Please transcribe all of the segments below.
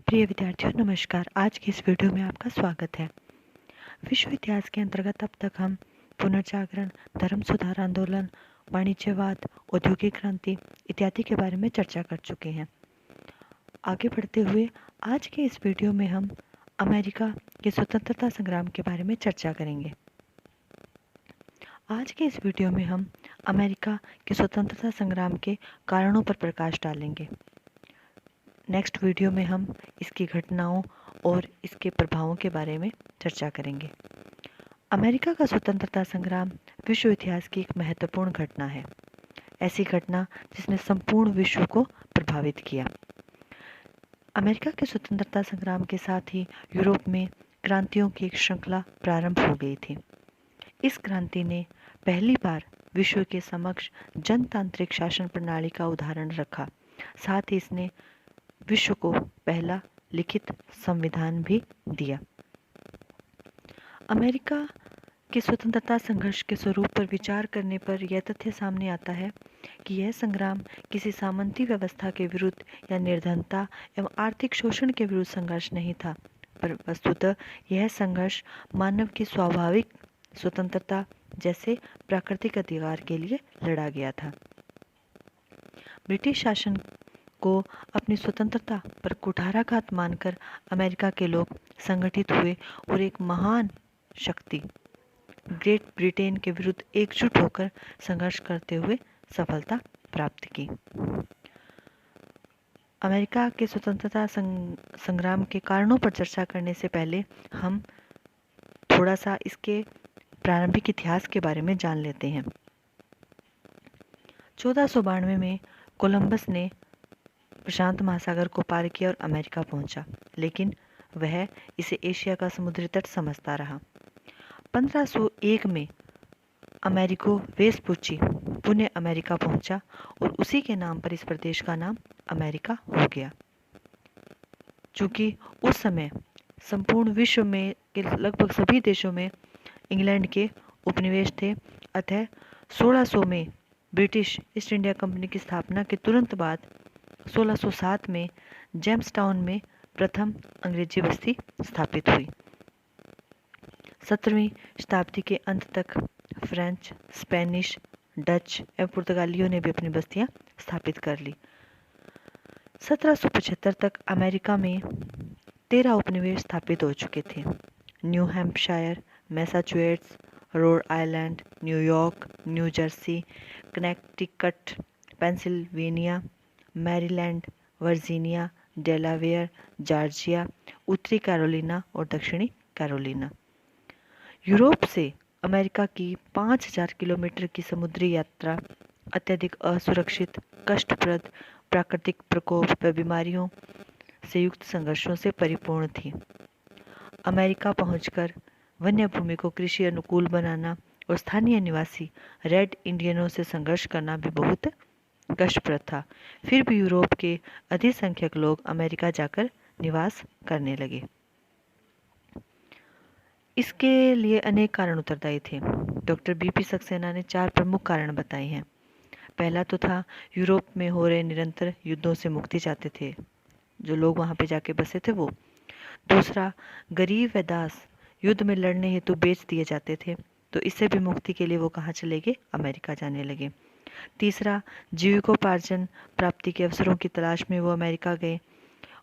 प्रिय विद्यार्थियों नमस्कार। आज की इस वीडियो में आपका स्वागत है। विश्व इतिहास के अंतर्गत अब तक हम पुनर्जागरण, धर्म सुधार आंदोलन, वाणिज्यवाद, औद्योगिक क्रांति इत्यादि के बारे में चर्चा कर चुके हैं। आगे बढ़ते हुए आज के इस वीडियो में हम अमेरिका के स्वतंत्रता संग्राम के बारे में चर्चा करेंगे। आज के इस वीडियो में हम अमेरिका के स्वतंत्रता संग्राम के कारणों पर प्रकाश डालेंगे। नेक्स्ट वीडियो में हम इसकी घटनाओं और इसके प्रभावों के बारे में चर्चा करेंगे। अमेरिका का स्वतंत्रता संग्राम विश्व इतिहास की एक महत्वपूर्ण घटना है। ऐसी घटना जिसने संपूर्ण विश्व को प्रभावित किया। अमेरिका के स्वतंत्रता संग्राम के साथ ही यूरोप में क्रांतियों की एक श्रृंखला प्रारंभ हो गई थी। इस क्रांति ने पहली बार विश्व के समक्ष जनतांत्रिक शासन प्रणाली का उदाहरण रखा। साथ ही इसने विश्व को पहला लिखित संविधान भी दिया। अमेरिका के स्वतंत्रता संघर्ष के स्वरूप पर विचार करने पर यह तथ्य सामने आता है कि यह संग्राम किसी सामंती व्यवस्था के विरुद्ध या निर्धनता एवं आर्थिक शोषण के विरुद्ध संघर्ष नहीं था, पर वस्तुतः यह संघर्ष मानव की स्वाभाविक स्वतंत्रता जैसे प्राकृतिक अधिकार के लिए लड़ा गया था। ब्रिटिश शासन को अपनी स्वतंत्रता पर कुठाराघात मानकर अमेरिका के लोग संगठित हुए और एक महान शक्ति ग्रेट ब्रिटेन के विरुद्ध एकजुट होकर संघर्ष करते हुए सफलता प्राप्त की। अमेरिका के स्वतंत्रता संग्राम के कारणों पर चर्चा करने से पहले हम थोड़ा सा इसके प्रारंभिक इतिहास के बारे में जान लेते हैं। 1492 में कोलंबस ने प्रशांत महासागर को पार किया और अमेरिका पहुंचा, लेकिन वह इसे एशिया का समुद्री तट समझता रहा। 1501 में अमेरिको वेस्पुची पुणे अमेरिका पहुंचा और उसी के नाम पर इस प्रदेश का नाम अमेरिका हो गया। चूंकि उस समय संपूर्ण विश्व में के लगभग सभी देशों में इंग्लैंड के उपनिवेश थे, अतः 1600 में ब्रिटिश ईस्ट इंडिया कंपनी की स्थापना के तुरंत बाद 1607 में जेम्सटाउन में प्रथम अंग्रेजी बस्ती स्थापित हुई। 17वीं शताब्दी के अंत तक फ्रेंच, स्पेनिश, डच एवं पुर्तगालियों ने भी अपनी बस्तियां स्थापित कर ली। 1775 तक अमेरिका में 13 उपनिवेश स्थापित हो चुके थे। New Hampshire, Massachusetts, Rhode Island, New York, new Jersey, Connecticut, Pennsylvania, Maryland, Virginia, Delaware, Georgia, उत्तरी कैरोलिना और दक्षिणी कैरोलिना। यूरोप से अमेरिका की 5000 किलोमीटर की समुद्री यात्रा अत्यधिक असुरक्षित, कष्टप्रद, प्राकृतिक प्रकोप व बीमारियों से युक्त संघर्षों से परिपूर्ण थी। अमेरिका पहुंचकर वन्य भूमि को कृषि अनुकूल बनाना और स्थानीय निवासी रेड इंडियनों से संघर्ष करना भी बहुत कष्टप्रद था। फिर भी यूरोप के अधिसंख्यक लोग अमेरिका जाकर निवास करने लगे। इसके लिए अनेक कारण उत्तरदायी थे। डॉक्टर बीपी सक्सेना ने 4 प्रमुख कारण बताए हैं। पहला तो था यूरोप में हो रहे निरंतर युद्धों से मुक्ति चाहते थे जो लोग वहां पे जाके बसे थे वो। दूसरा, गरीब व दास युद्ध में लड़ने हेतु बेच दिए जाते थे, तो इससे भी मुक्ति के लिए वो कहाँ चले गए? अमेरिका जाने लगे। तीसरा, जीविकोपार्जन प्राप्ति के अवसरों की तलाश में वो अमेरिका गए।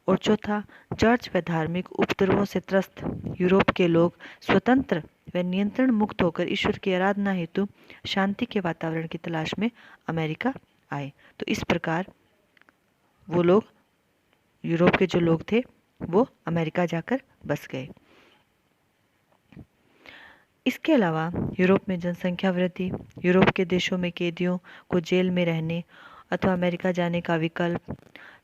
और चौथा, चर्च व धार्मिक उपद्रवों से त्रस्त यूरोप के लोग स्वतंत्र व नियंत्रण मुक्त होकर ईश्वर की आराधना हेतु शांति के वातावरण की तलाश में अमेरिका आए। तो इस प्रकार वो लोग, यूरोप के जो लोग थे, वो अमेरिका जाकर बस गए। इसके अलावा यूरोप में जनसंख्या वृद्धि, यूरोप के देशों में कैदियों को जेल में रहने अथवा अमेरिका जाने का विकल्प,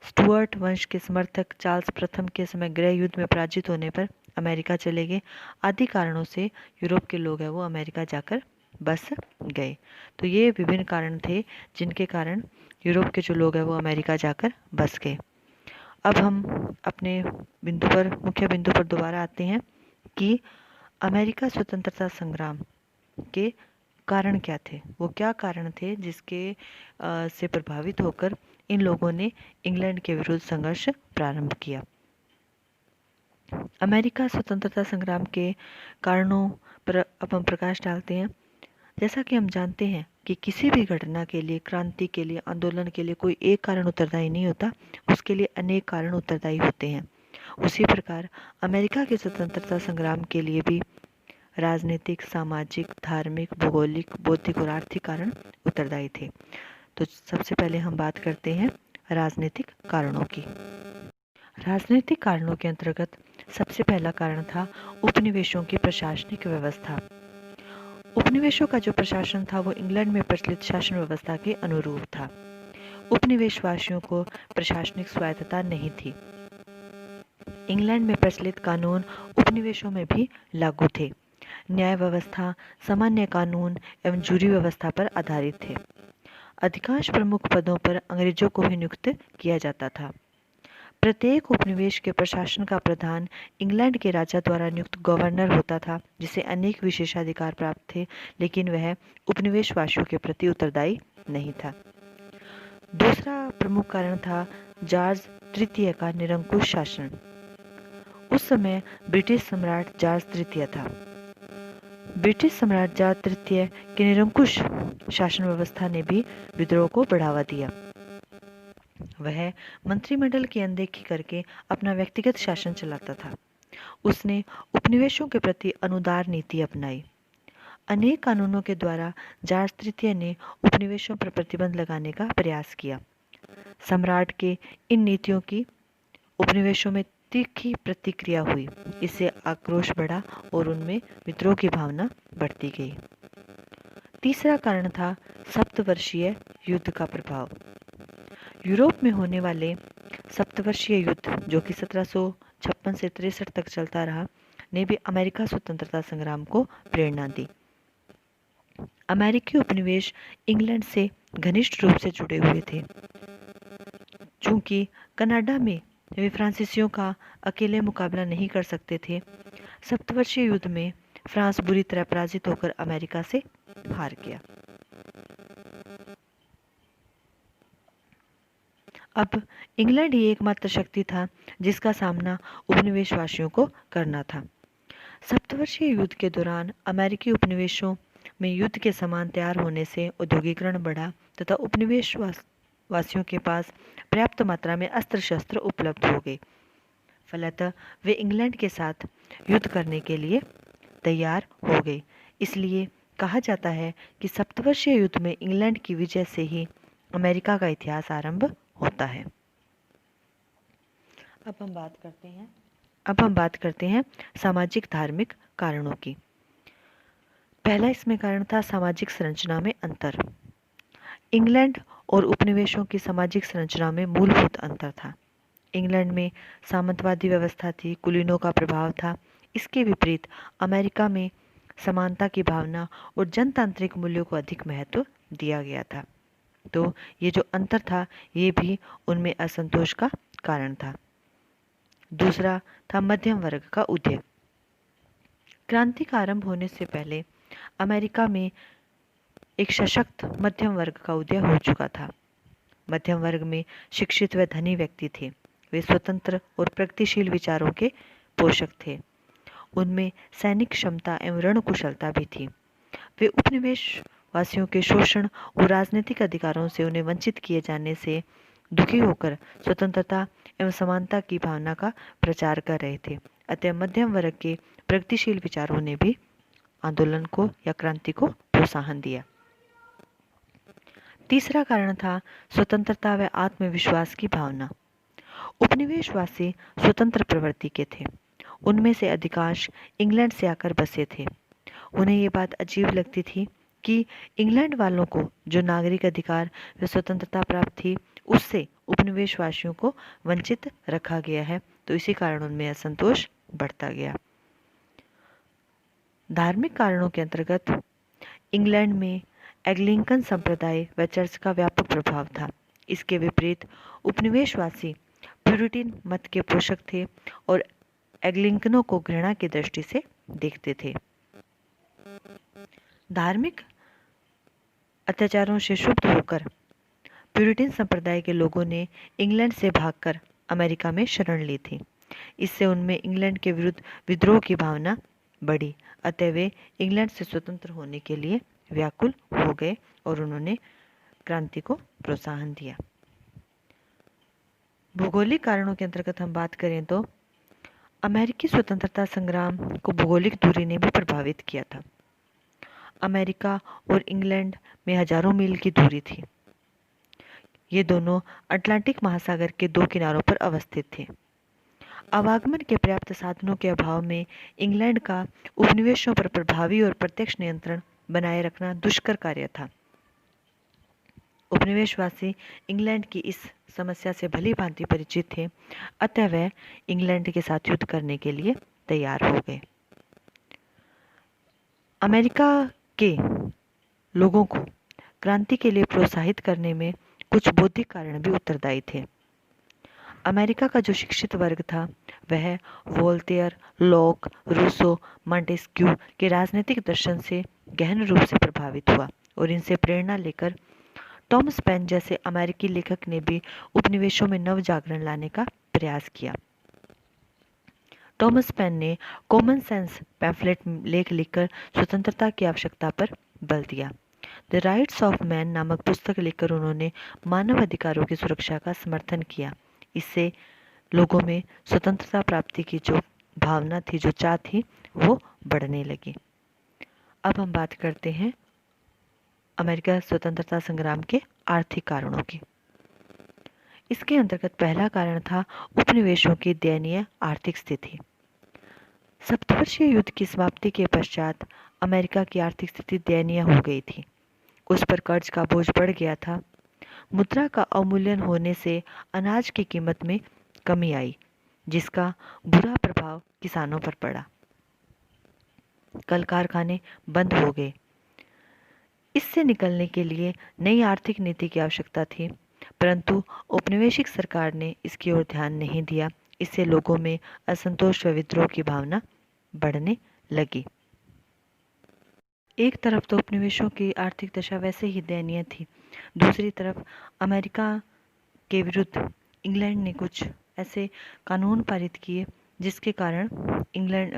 स्टुअर्ट वंश के समर्थक चार्ल्स प्रथम के समय गृह युद्ध में पराजित होने पर अमेरिका चले गए, आदि कारणों से यूरोप के लोग हैं वो अमेरिका जाकर बस गए। तो ये विभिन्न कारण थे जिनके कारण यूरोप के जो लोग हैं वो अमेरिका जाकर बस गए। अब हम अपने मुख्य बिंदु पर दोबारा आते हैं कि अमेरिका स्वतंत्रता संग्राम के कारण क्या थे। वो क्या कारण थे जिसके से प्रभावित होकर इन लोगों ने इंग्लैंड के विरुद्ध संघर्ष प्रारंभ किया। अमेरिका स्वतंत्रता संग्राम के कारणों पर अब हम प्रकाश डालते हैं। जैसा कि हम जानते हैं कि किसी भी घटना के लिए, क्रांति के लिए, आंदोलन के लिए कोई एक कारण उत्तरदायी नहीं होता, उसके लिए अनेक कारण उत्तरदायी होते हैं। उसी प्रकार अमेरिका के स्वतंत्रता संग्राम के लिए भी राजनीतिक, सामाजिक, धार्मिक, भौगोलिक, बौद्धिक और आर्थिक कारण उत्तरदायी थे। तो सबसे पहले हम बात करते हैं राजनीतिक कारणों की। राजनीतिक कारणों के अंतर्गत सबसे पहला कारण था उपनिवेशों की प्रशासनिक व्यवस्था। उपनिवेशों का जो प्रशासन था वो इंग्लैंड में प्रचलित शासन व्यवस्था के अनुरूप था। उपनिवेशवासियों को प्रशासनिक स्वायत्तता नहीं थी। इंग्लैंड में प्रचलित कानून उपनिवेशों में भी लागू थे। न्याय व्यवस्था सामान्य कानून एवं जूरी व्यवस्था पर आधारित थे। अधिकांश प्रमुख पदों पर अंग्रेजों को ही नियुक्त किया जाता था। प्रत्येक उपनिवेश के प्रशासन का प्रधान इंग्लैंड के राजा द्वारा नियुक्त गवर्नर होता था, जिसे अनेक विशेषाधिकार प्राप्त थे, लेकिन वह उपनिवेशवासियों के प्रति उत्तरदायी नहीं था। दूसरा प्रमुख कारण था जॉर्ज तृतीय का निरंकुश शासन। उस समय ब्रिटिश सम्राट जॉर्ज तृतीय था। ब्रिटिश सम्राट जॉर्ज तृतीय की निरंकुश शासन व्यवस्था ने भी विद्रोह को बढ़ावा दिया। वह मंत्रिमंडल की अनदेखी करके अपना व्यक्तिगत शासन चलाता था। उसने उपनिवेशों के प्रति अनुदार नीति अपनाई। अनेक कानूनों के द्वारा जॉर्ज तृतीय ने उपनिवेशों पर प्रतिबंध लगाने का प्रयास किया। सम्राट के इन नीतियों की उपनिवेशों में तीखी प्रतिक्रिया हुई। इससे आक्रोश बढ़ा और उनमें विद्रोह की भावना बढ़ती गई। तीसरा कारण था सप्तवर्षीय युद्ध का प्रभाव। यूरोप में होने वाले सप्तवर्षीय युद्ध, जो कि 1756 से 63 तक चलता रहा, ने भी अमेरिका स्वतंत्रता संग्राम को प्रेरणा दी। अमेरिकी उपनिवेश इंग्लैंड से घनिष्ठ रूप से जुड़े हुए थे। चूंकि कनाडा में वे फ्रांसीसियों का अकेले मुकाबला नहीं कर सकते थे, सप्तवर्षीय युद्ध में फ्रांस बुरी तरह पराजित होकर अमेरिका से हार गया। अब इंग्लैंड ही एकमात्र शक्ति था जिसका सामना उपनिवेशवासियों को करना था। सप्तवर्षीय युद्ध के दौरान अमेरिकी उपनिवेशों में युद्ध के समान तैयार होने से औद्योगिकरण बढ़ा तथा उपनिवेशवासियों के पास पर्याप्त मात्रा में अस्त्र शस्त्र उपलब्ध हो गए। फलतः वे इंग्लैंड के साथ युद्ध करने के लिए तैयार हो गए। इसलिए कहा जाता है कि सप्तवर्षीय युद्ध में इंग्लैंड की विजय से ही अमेरिका का इतिहास आरंभ होता है। अब हम बात करते हैं सामाजिक धार्मिक कारणों की। पहला इसमें कारण था सामाजिक संरचना में अंतर। इंग्लैंड और उपनिवेशों की सामाजिक संरचना में मूलभूत अंतर था। इंग्लैंड में सामंतवादी व्यवस्था थी, कुलीनों का प्रभाव था। इसके विपरीत अमेरिका में समानता की भावना और जनतांत्रिक मूल्यों को अधिक महत्व दिया गया था। तो ये जो अंतर था, ये भी उनमें असंतोष का कारण था। दूसरा था मध्यम वर्ग का उदय। क्रांति का आरंभ होने से पहले अमेरिका में एक सशक्त मध्यम वर्ग का उदय हो चुका था। मध्यम वर्ग में शिक्षित व धनी व्यक्ति थे। वे स्वतंत्र और प्रगतिशील विचारों के पोषक थे। उनमें सैनिक क्षमता एवं रण कुशलता भी थी। वे उपनिवेशवासियों के शोषण और राजनीतिक अधिकारों से उन्हें वंचित किए जाने से दुखी होकर स्वतंत्रता एवं समानता की भावना का प्रचार कर रहे थे। अतः मध्यम वर्ग के प्रगतिशील विचारों ने भी आंदोलन को या क्रांति को प्रोत्साहन दिया। तीसरा कारण था स्वतंत्रता व आत्मविश्वास की भावना। उपनिवेशवासी स्वतंत्र प्रवृत्ति के थे। उनमें से अधिकांश इंग्लैंड से आकर बसे थे। उन्हें ये बात अजीब लगती थी कि इंग्लैंड वालों को जो नागरिक अधिकार व स्वतंत्रता प्राप्त थी, उससे उपनिवेशवासियों को वंचित रखा गया है। तो इसी कारण उनमें असंतोष बढ़ता गया। धार्मिक कारणों के अंतर्गत इंग्लैंड में एंग्लिकन संप्रदाय व चर्च का व्यापक प्रभाव था। इसके विपरीत उपनिवेशवासी प्यूरिटन मत के पोषक थे और एंग्लिकनों को घृणा की दृष्टि से देखते थे। धार्मिक अत्याचारों से क्षुब्ध होकर प्यूरिटन संप्रदाय के लोगों ने इंग्लैंड से भागकर अमेरिका में शरण ली थी। इससे उनमें इंग्लैंड के विरुद्ध विद्रोह की भावना बढ़ी, अतः वे इंग्लैंड से स्वतंत्र होने के लिए व्याकुल हो गए और उन्होंने क्रांति को प्रोत्साहन दिया। भौगोलिक कारणों के अंतर्गत हम बात करें तो अमेरिकी स्वतंत्रता संग्राम को भौगोलिक दूरी ने भी प्रभावित किया था। अमेरिका और इंग्लैंड में हजारों मील की दूरी थी। ये दोनों अटलांटिक महासागर के दो किनारों पर अवस्थित थे। आवागमन के पर्याप्त साधनों के अभाव में इंग्लैंड का उपनिवेशों पर प्रभावी और प्रत्यक्ष नियंत्रण बनाए रखना दुष्कर कार्य था। उपनिवेशवासी इंग्लैंड की इस समस्या से भली भांति परिचित थे, अतः वह इंग्लैंड के साथ युद्ध करने के लिए तैयार हो गए। अमेरिका के लोगों को क्रांति के लिए प्रोत्साहित करने में कुछ बौद्धिक कारण भी उत्तरदायी थे। अमेरिका का जो शिक्षित वर्ग था वह वोल्टेयर, लॉक, रूसो, मॉन्टेस्क्यू के राजनीतिक दर्शन से गहन रूप से प्रभावित हुआ और इनसे प्रेरणा लेकर टॉमस पेन जैसे अमेरिकी लेखक ने भी उपनिवेशों में नव जागरण लाने का प्रयास किया। टॉमस पेन ने कॉमन सेंस पैम्फलेट लेख लिखकर स्वतंत्रता की आवश्यकता पर बल दिया। द राइट्स ऑफ मैन नामक पुस्तक लिखकर उन्होंने मानव अधिकारों की सुरक्षा का समर्थन किया। इससे लोगों में स्वतंत्रता प्राप्ति की जो भावना थी, जो चाह थी, वो बढ़ने लगी। अब हम बात करते हैं अमेरिका स्वतंत्रता संग्राम के आर्थिक कारणों की। इसके अंतर्गत पहला कारण था उपनिवेशों की दयनीय आर्थिक स्थिति। सप्तवर्षीय युद्ध की समाप्ति के पश्चात अमेरिका की आर्थिक स्थिति दयनीय हो गई थी। उस पर कर्ज का बोझ बढ़ गया था। मुद्रा का अवमूल्यन होने से अनाज की कीमत में कमी आई, जिसका बुरा प्रभाव किसानों पर पड़ा। कल कारखाने बंद हो गए। इससे निकलने के लिए नई आर्थिक नीति की आवश्यकता थी, परंतु औपनिवेशिक सरकार ने इसकी ओर ध्यान नहीं दिया। इससे लोगों में असंतोष व विद्रोह की भावना बढ़ने लगी। एक तरफ तो उपनिवेशों की आर्थिक दशा वैसे ही दयनीय थी, दूसरी तरफ अमेरिका के विरुद्ध इंग्लैंड ने कुछ ऐसे कानून पारित किए जिसके कारण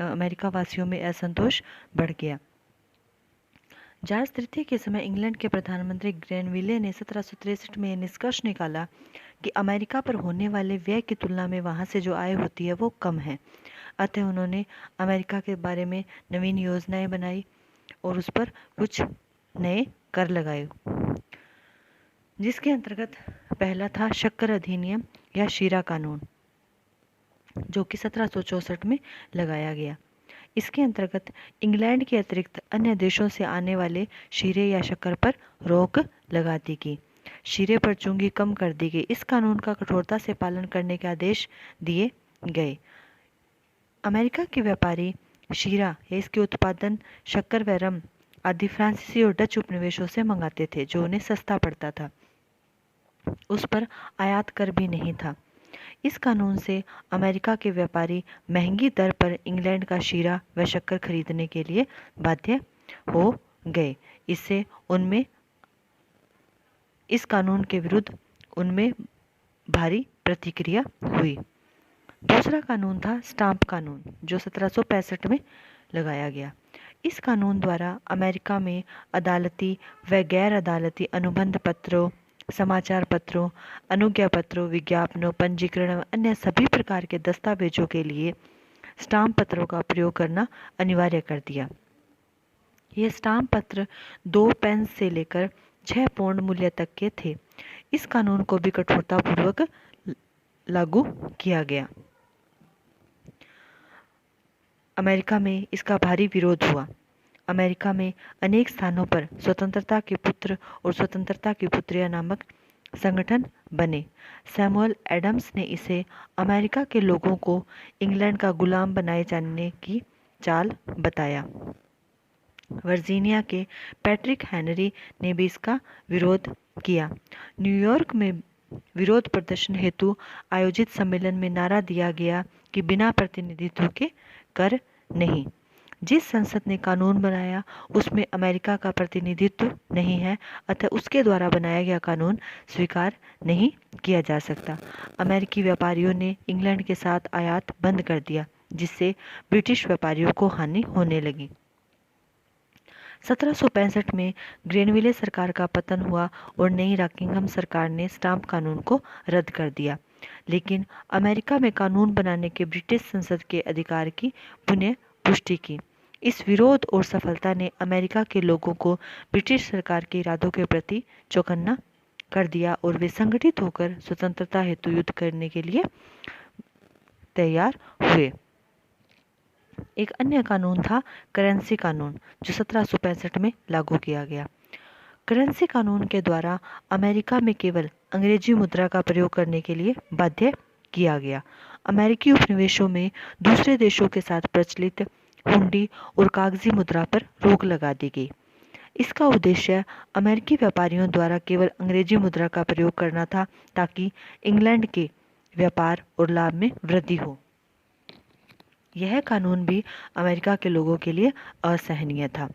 अमेरिका वासियों में असंतोष बढ़ गया। जॉर्ज तृतीय के समय इंग्लैंड के प्रधानमंत्री ग्रेनविले ने 1763 में यह निष्कर्ष निकाला कि अमेरिका पर होने वाले व्यय की तुलना में वहाँ से जो आय होती है वो कम है। अतः उन्होंने अमेरिका के बारे में नवीन योजनाएं बनाई और उस पर कुछ नए कर लगाए, जिसके अंतर्गत पहला था शक्कर अधिनियम या शीरा कानून, जो कि 1764 में लगाया गया। इसके अंतर्गत इंग्लैंड के अतिरिक्त अन्य देशों से आने वाले शीरे या शक्कर पर रोक लगा दी गई। शीरे पर चुंगी कम कर दी गई। इस कानून का कठोरता से पालन करने के आदेश दिए गए। अमेरिका के व्यापारी शीरा या इसके उत्पादन शक्कर व रम आदि फ्रांसीसी और डच उपनिवेशों से मंगाते थे, जो उन्हें सस्ता पड़ता था। उस पर आयात कर भी नहीं था। इस कानून से अमेरिका के व्यापारी महंगी दर पर इंग्लैंड का शीरा व शक्कर खरीदने के लिए बाध्य हो गए। इससे उनमें इस कानून के विरुद्ध उनमें भारी प्रतिक्रिया हुई। दूसरा कानून था स्टाम्प कानून, जो 1765 में लगाया गया। इस कानून द्वारा अमेरिका में अदालती व गैर अदालती अनुबंध पत्रों, समाचार पत्रों, अनुज्ञा पत्रों, विज्ञापनों, पंजीकरण व अन्य सभी प्रकार के दस्तावेजों के लिए स्टाम्प पत्रों का प्रयोग करना अनिवार्य कर दिया। ये स्टाम्प पत्र 2 पेंस से लेकर 6 पौंड मूल्य तक के थे। इस कानून को भी कठोरतापूर्वक लागू किया गया। अमेरिका में इसका भारी विरोध हुआ। अमेरिका में अनेक स्थानों पर स्वतंत्रता के पुत्र और स्वतंत्रता की पुत्रियां नामक संगठन बने। सैमुअल एडम्स ने इसे अमेरिका के लोगों को इंग्लैंड का गुलाम बनाए जाने की चाल बताया। वर्जीनिया के पैट्रिक हेनरी ने भी इसका विरोध किया। न्यूयॉर्क में विरोध प्रदर्शन हेतु आयोजित सम्मेलन में नारा दिया गया कि बिना प्रतिनिधित्व के कर नहीं। जिस संसद ने कानून बनाया उसमें अमेरिका का प्रतिनिधित्व नहीं है, अतः उसके द्वारा बनाया गया कानून स्वीकार नहीं किया जा सकता। अमेरिकी व्यापारियों ने इंग्लैंड के साथ आयात बंद कर दिया, जिससे ब्रिटिश व्यापारियों को हानि होने लगी। 1765 में ग्रेनविले सरकार का पतन हुआ और नई रॉकिंघम सरकार ने स्टाम्प कानून को रद्द कर दिया, लेकिन अमेरिका में कानून बनाने के ब्रिटिश संसद के अधिकार की पुनः पुष्टि की। इस विरोध और सफलता ने अमेरिका के लोगों को ब्रिटिश सरकार के इरादों के प्रति चौकन्ना कर दिया और वे संगठित होकर स्वतंत्रता हेतु युद्ध करने के लिए तैयार हुए। एक अन्य कानून था करेंसी कानून, जो 1765 में लागू किया गया। करेंसी कानून के द्वारा अमेरिका में केवल अंग्रेजी मुद्रा का प्रयोग करने के लिए बाध्य किया गया। अमेरिकी उपनिवेशों में दूसरे देशों के साथ प्रचलित हुंडी और कागजी मुद्रा पर रोक लगा दी गई। इसका उद्देश्य अमेरिकी व्यापारियों द्वारा केवल अंग्रेजी मुद्रा का प्रयोग करना था, ताकि इंग्लैंड के व्यापार और लाभ में वृद्धि हो। यह कानून भी अमेरिका के लोगों के लिए असहनीय था।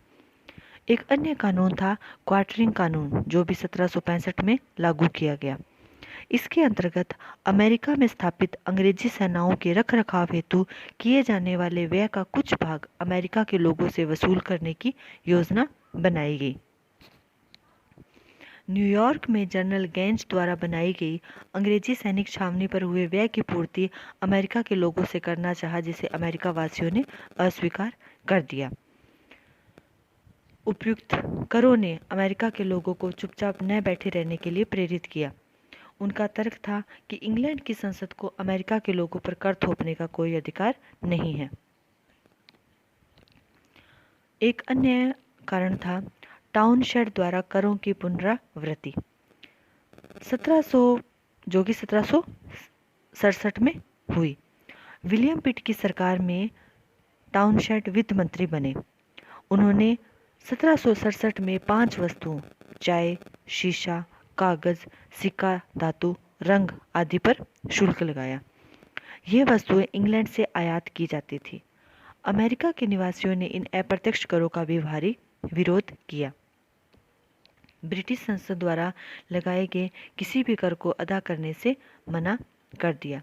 एक अन्य कानून था क्वार्टरिंग कानून, जो भी 1765 में लागू किया गया। इसके अंतर्गत अमेरिका में स्थापित अंग्रेजी सेनाओं के रखरखाव हेतु किए जाने वाले व्यय का कुछ भाग अमेरिका के लोगों से वसूल करने की योजना बनाई गई। न्यूयॉर्क में जनरल गेंज द्वारा बनाई गई अंग्रेजी सैनिक छावनी पर हुए व्यय की पूर्ति अमेरिका के लोगों से करना चाहा, जिसे अमेरिका वासियों ने अस्वीकार कर दिया। उपयुक्त करों ने अमेरिका के लोगों को चुपचाप न बैठे रहने के लिए प्रेरित किया। उनका तर्क था कि इंग्लैंड की संसद को अमेरिका के लोगों पर कर थोपने का कोई अधिकार नहीं है। एक अन्य कारण था टाउनशेंड द्वारा करों की पुनरावृत्ति, 1767 में हुई। विलियम पिट की सरकार में टाउनशेंड वित्त मंत्री बने। उन्होंने 1767 में 5 वस्तुओं चाय, शीशा, कागज, सिक्का, धातु, रंग आदि पर शुल्क लगाया। ये वस्तुएं इंग्लैंड से आयात की जाती थी। अमेरिका के निवासियों ने इन अप्रत्यक्ष करों का भी भारी विरोध किया। ब्रिटिश संसद द्वारा लगाए गए किसी भी कर को अदा करने से मना कर दिया।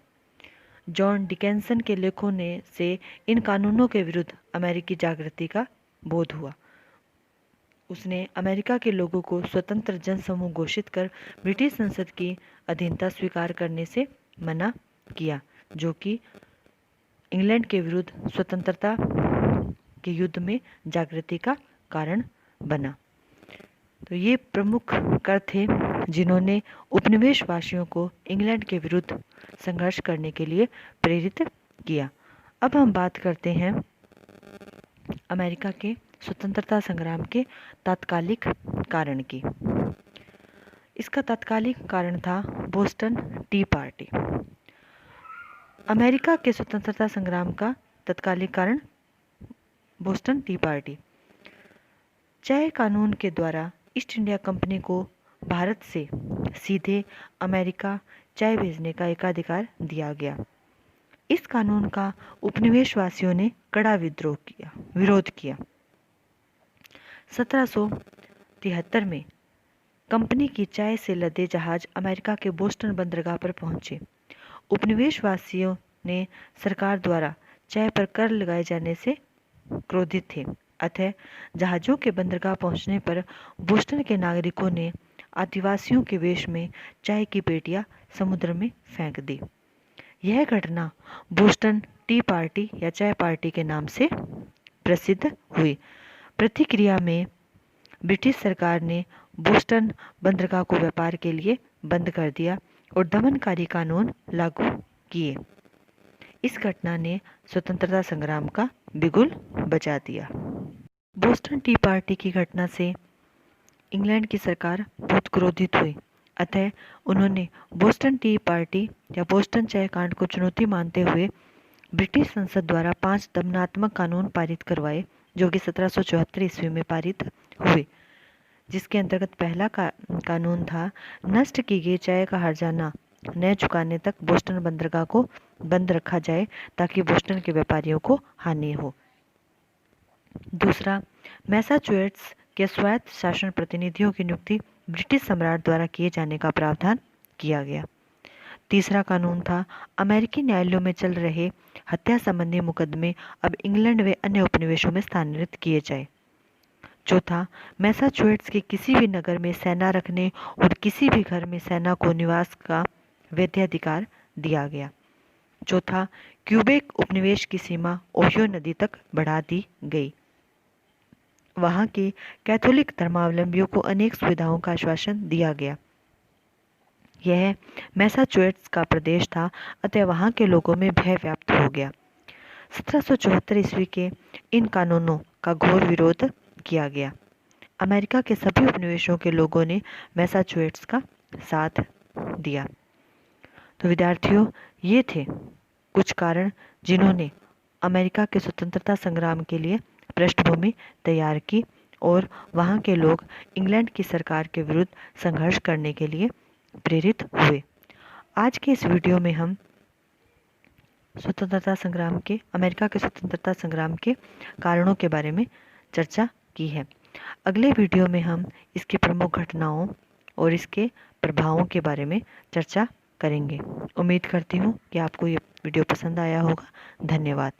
जॉन डिकेंसन के लेखों से इन कानूनों के विरुद्ध अमेरिकी जागृति का बोध हुआ। उसने अमेरिका के लोगों को स्वतंत्र जनसमूह घोषित कर ब्रिटिश संसद की अधीनता स्वीकार करने से मना किया, जो कि इंग्लैंड के विरुद्ध स्वतंत्रता के युद्ध में जागृति का कारण बना। तो ये प्रमुख कर थे जिन्होंने उपनिवेशवासियों को इंग्लैंड के विरुद्ध संघर्ष करने के लिए प्रेरित किया। अब हम बात करते हैं अमेरिका के स्वतंत्रता संग्राम के तात्कालिक कारण की। इसका तात्कालिक कारण था बोस्टन टी पार्टी। अमेरिका के स्वतंत्रता संग्राम का तत्कालिक कारण बोस्टन टी पार्टी। चाय कानून के द्वारा ईस्ट इंडिया कंपनी को भारत से सीधे अमेरिका चाय भेजने का एकाधिकार दिया गया। इस कानून का उपनिवेशवासियों ने कड़ा विरोध किया। 1773 में कंपनी की चाय से लदे जहाज अमेरिका के बोस्टन बंदरगाह पर पहुंचे। उपनिवेशवासियों ने सरकार द्वारा चाय पर कर लगाए जाने से क्रोधित थे, अतः जहाजों के बंदरगाह पहुंचने पर बोस्टन के नागरिकों ने आदिवासियों के वेश में चाय की पेटियां समुद्र में फेंक दी। यह घटना बोस्टन टी पार्टी या चाय पार्टी के नाम से प्रसिद्ध हुई। प्रतिक्रिया में ब्रिटिश सरकार ने बोस्टन बंदरगाह को व्यापार के लिए बंद कर दिया और दमनकारी कानून लागू किए। इस घटना ने स्वतंत्रता संग्राम का बिगुल बजा दिया। बोस्टन टी पार्टी की घटना से इंग्लैंड की सरकार बहुत क्रोधित हुई, अतः उन्होंने बोस्टन टी पार्टी या बोस्टन चाय कांड को चुनौती मानते हुए ब्रिटिश संसद द्वारा 5 दमनात्मक कानून पारित करवाए, जो कि 1774 ईस्वी में पारित हुए, जिसके अंतर्गत पहला कानून था नष्ट की गई चाय का हर्जाना न चुकाने तक बोस्टन बंदरगाह को बंद रखा जाए, ताकि बोस्टन के व्यापारियों को हानि हो। दूसरा, मैसाचुसेट्स के स्वायत्त शासन प्रतिनिधियों की नियुक्ति ब्रिटिश सम्राट द्वारा किए जाने का प्रावधान किया गया। तीसरा कानून था, अमेरिकी न्यायालयों में चल रहे हत्या संबंधी मुकदमे अब इंग्लैंड व अन्य उपनिवेशों में स्थानांतरित किए जाए। चौथा, मैसाचुसेट्स के किसी भी नगर में सेना रखने और किसी भी घर में सेना को निवास का वैधाधिकार दिया गया। चौथा, क्यूबेक उपनिवेश की सीमा ओहियो नदी तक बढ़ा दी गई। वहां के कैथोलिक धर्मावलंबियों को अनेक सुविधाओं का आश्वासन दिया गया। यह मैसाचुसेट्स का प्रदेश था, अतः वहां के लोगों में भय व्याप्त हो गया। 1774 ईस्वी के इन कानूनों का घोर विरोध किया गया। अमेरिका के सभी उपनिवेशों के लोगों ने मैसाचुसेट्स का साथ दिया। तो विद्यार्थियों, ये थे कुछ कारण जिन्होंने अमेरिका के स्वतंत्रता संग्राम के लिए पृष्ठभूमि तैयार की और वहाँ के लोग इंग्लैंड की सरकार के विरुद्ध संघर्ष करने के लिए प्रेरित हुए। आज के इस वीडियो में हम अमेरिका के स्वतंत्रता संग्राम के कारणों के बारे में चर्चा की है। अगले वीडियो में हम इसकी प्रमुख घटनाओं और इसके प्रभावों के बारे में चर्चा करेंगे। उम्मीद करती हूँ कि आपको ये वीडियो पसंद आया होगा। धन्यवाद।